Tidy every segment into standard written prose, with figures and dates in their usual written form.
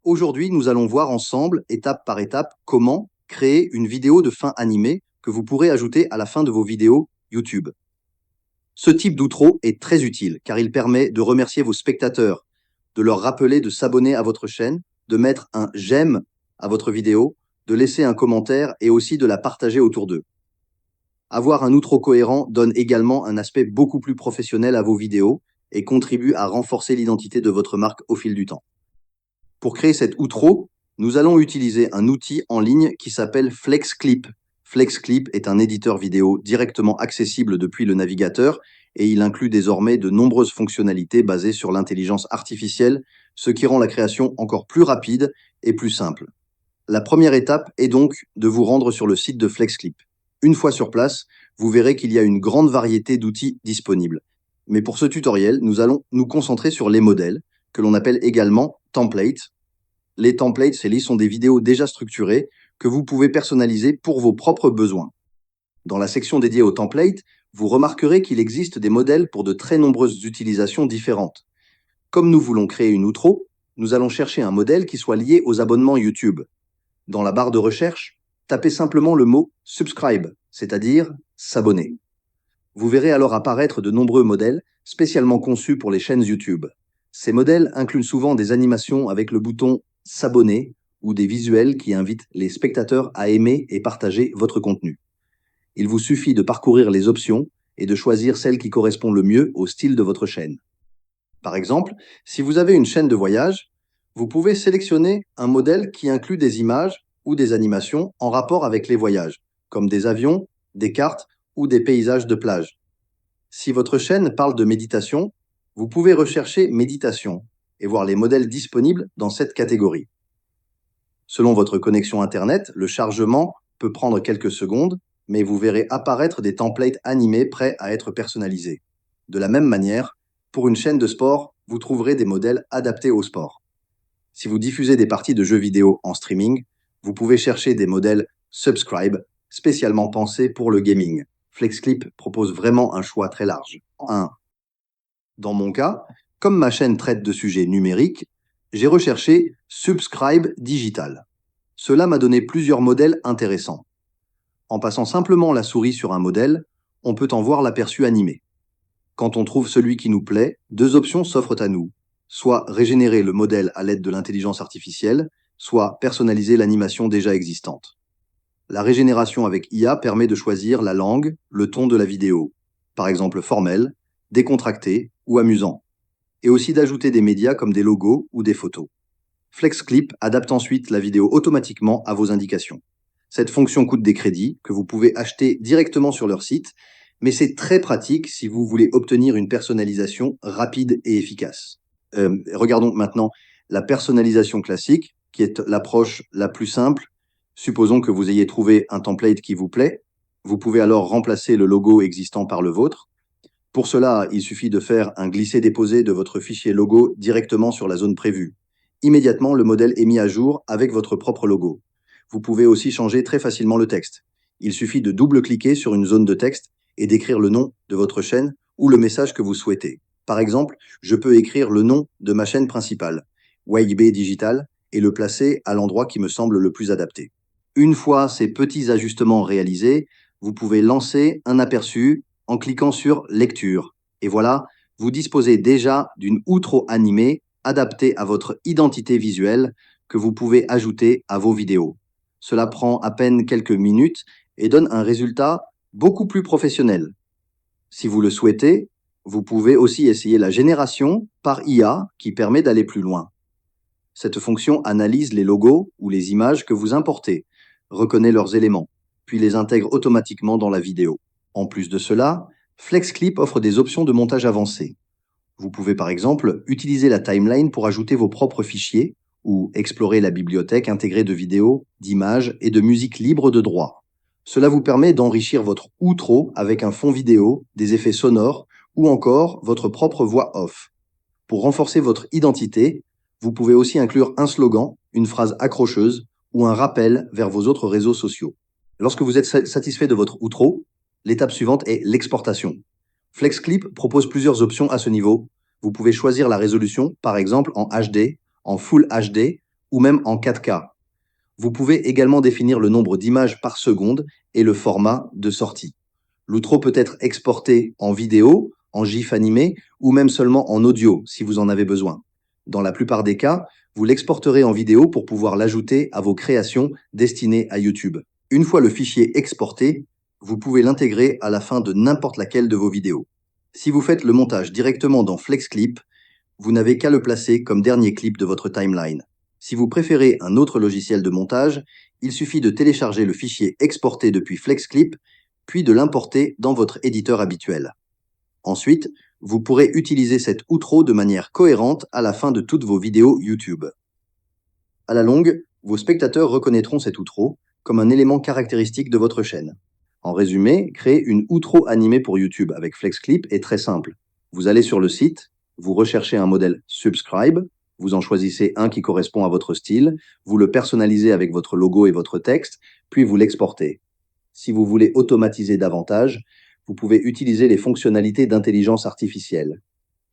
Aujourd'hui, nous allons voir ensemble, étape par étape, comment créer une vidéo de fin animée que vous pourrez ajouter à la fin de vos vidéos YouTube. Ce type d'outro est très utile car il permet de remercier vos spectateurs, de leur rappeler de s'abonner à votre chaîne, de mettre un j'aime à votre vidéo, de laisser un commentaire et aussi de la partager autour d'eux. Avoir un outro cohérent donne également un aspect beaucoup plus professionnel à vos vidéos et contribue à renforcer l'identité de votre marque au fil du temps. Pour créer cet outro, nous allons utiliser un outil en ligne qui s'appelle FlexClip. FlexClip est un éditeur vidéo directement accessible depuis le navigateur et il inclut désormais de nombreuses fonctionnalités basées sur l'intelligence artificielle, ce qui rend la création encore plus rapide et plus simple. La première étape est donc de vous rendre sur le site de FlexClip. Une fois sur place, vous verrez qu'il y a une grande variété d'outils disponibles. Mais pour ce tutoriel, nous allons nous concentrer sur les modèles, que l'on appelle également templates. Les templates, sont des vidéos déjà structurées que vous pouvez personnaliser pour vos propres besoins. Dans la section dédiée aux templates, vous remarquerez qu'il existe des modèles pour de très nombreuses utilisations différentes. Comme nous voulons créer une outro, nous allons chercher un modèle qui soit lié aux abonnements YouTube. Dans la barre de recherche, tapez simplement le mot « subscribe », c'est-à-dire « s'abonner ». Vous verrez alors apparaître de nombreux modèles spécialement conçus pour les chaînes YouTube. Ces modèles incluent souvent des animations avec le bouton « s'abonner » ou des visuels qui invitent les spectateurs à aimer et partager votre contenu. Il vous suffit de parcourir les options et de choisir celle qui correspond le mieux au style de votre chaîne. Par exemple, si vous avez une chaîne de voyage, vous pouvez sélectionner un modèle qui inclut des images ou des animations en rapport avec les voyages, comme des avions, des cartes ou des paysages de plage. Si votre chaîne parle de méditation, vous pouvez rechercher méditation et voir les modèles disponibles dans cette catégorie. Selon votre connexion Internet, le chargement peut prendre quelques secondes, mais vous verrez apparaître des templates animés prêts à être personnalisés. De la même manière, pour une chaîne de sport, vous trouverez des modèles adaptés au sport. Si vous diffusez des parties de jeux vidéo en streaming, vous pouvez chercher des modèles Subscribe spécialement pensés pour le gaming. FlexClip propose vraiment un choix très large. 1. Dans mon cas, comme ma chaîne traite de sujets numériques, j'ai recherché Subscribe Digital. Cela m'a donné plusieurs modèles intéressants. En passant simplement la souris sur un modèle, on peut en voir l'aperçu animé. Quand on trouve celui qui nous plaît, deux options s'offrent à nous. Soit régénérer le modèle à l'aide de l'intelligence artificielle, soit personnaliser l'animation déjà existante. La régénération avec IA permet de choisir la langue, le ton de la vidéo, par exemple formel, décontracté ou amusant, et aussi d'ajouter des médias comme des logos ou des photos. FlexClip adapte ensuite la vidéo automatiquement à vos indications. Cette fonction coûte des crédits que vous pouvez acheter directement sur leur site, mais c'est très pratique si vous voulez obtenir une personnalisation rapide et efficace. Regardons maintenant la personnalisation classique, qui est l'approche la plus simple. Supposons que vous ayez trouvé un template qui vous plaît. Vous pouvez alors remplacer le logo existant par le vôtre. Pour cela, il suffit de faire un glisser-déposer de votre fichier logo directement sur la zone prévue. Immédiatement, le modèle est mis à jour avec votre propre logo. Vous pouvez aussi changer très facilement le texte. Il suffit de double-cliquer sur une zone de texte et d'écrire le nom de votre chaîne ou le message que vous souhaitez. Par exemple, je peux écrire le nom de ma chaîne principale, YB Digital, et le placer à l'endroit qui me semble le plus adapté. Une fois ces petits ajustements réalisés, vous pouvez lancer un aperçu en cliquant sur Lecture. Et voilà, vous disposez déjà d'une outro animée adaptée à votre identité visuelle que vous pouvez ajouter à vos vidéos. Cela prend à peine quelques minutes et donne un résultat beaucoup plus professionnel. Si vous le souhaitez, vous pouvez aussi essayer la génération par IA qui permet d'aller plus loin. Cette fonction analyse les logos ou les images que vous importez, reconnaît leurs éléments, puis les intègre automatiquement dans la vidéo. En plus de cela, FlexClip offre des options de montage avancées. Vous pouvez par exemple utiliser la timeline pour ajouter vos propres fichiers ou explorer la bibliothèque intégrée de vidéos, d'images et de musique libre de droit. Cela vous permet d'enrichir votre outro avec un fond vidéo, des effets sonores ou encore votre propre voix off. Pour renforcer votre identité, vous pouvez aussi inclure un slogan, une phrase accrocheuse ou un rappel vers vos autres réseaux sociaux. Lorsque vous êtes satisfait de votre outro, l'étape suivante est l'exportation. FlexClip propose plusieurs options à ce niveau. Vous pouvez choisir la résolution, par exemple en HD, en Full HD ou même en 4K. Vous pouvez également définir le nombre d'images par seconde et le format de sortie. L'outro peut être exporté en vidéo, en GIF animé ou même seulement en audio si vous en avez besoin. Dans la plupart des cas, vous l'exporterez en vidéo pour pouvoir l'ajouter à vos créations destinées à YouTube. Une fois le fichier exporté, vous pouvez l'intégrer à la fin de n'importe laquelle de vos vidéos. Si vous faites le montage directement dans FlexClip, vous n'avez qu'à le placer comme dernier clip de votre timeline. Si vous préférez un autre logiciel de montage, il suffit de télécharger le fichier exporté depuis FlexClip, puis de l'importer dans votre éditeur habituel. Ensuite, vous pourrez utiliser cet outro de manière cohérente à la fin de toutes vos vidéos YouTube. À la longue, vos spectateurs reconnaîtront cet outro comme un élément caractéristique de votre chaîne. En résumé, créer une outro animée pour YouTube avec FlexClip est très simple. Vous allez sur le site, vous recherchez un modèle Subscribe, vous en choisissez un qui correspond à votre style, vous le personnalisez avec votre logo et votre texte, puis vous l'exportez. Si vous voulez automatiser davantage, vous pouvez utiliser les fonctionnalités d'intelligence artificielle.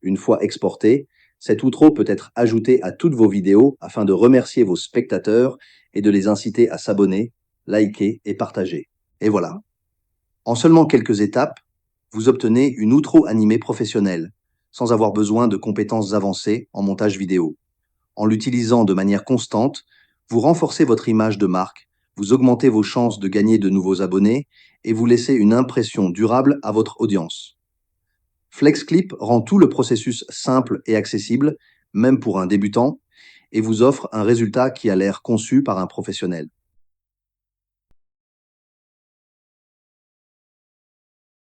Une fois exporté, cet outro peut être ajouté à toutes vos vidéos afin de remercier vos spectateurs et de les inciter à s'abonner, liker et partager. Et voilà. En seulement quelques étapes, vous obtenez une outro animée professionnelle, sans avoir besoin de compétences avancées en montage vidéo. En l'utilisant de manière constante, vous renforcez votre image de marque, vous augmentez vos chances de gagner de nouveaux abonnés et vous laissez une impression durable à votre audience. FlexClip rend tout le processus simple et accessible, même pour un débutant, et vous offre un résultat qui a l'air conçu par un professionnel.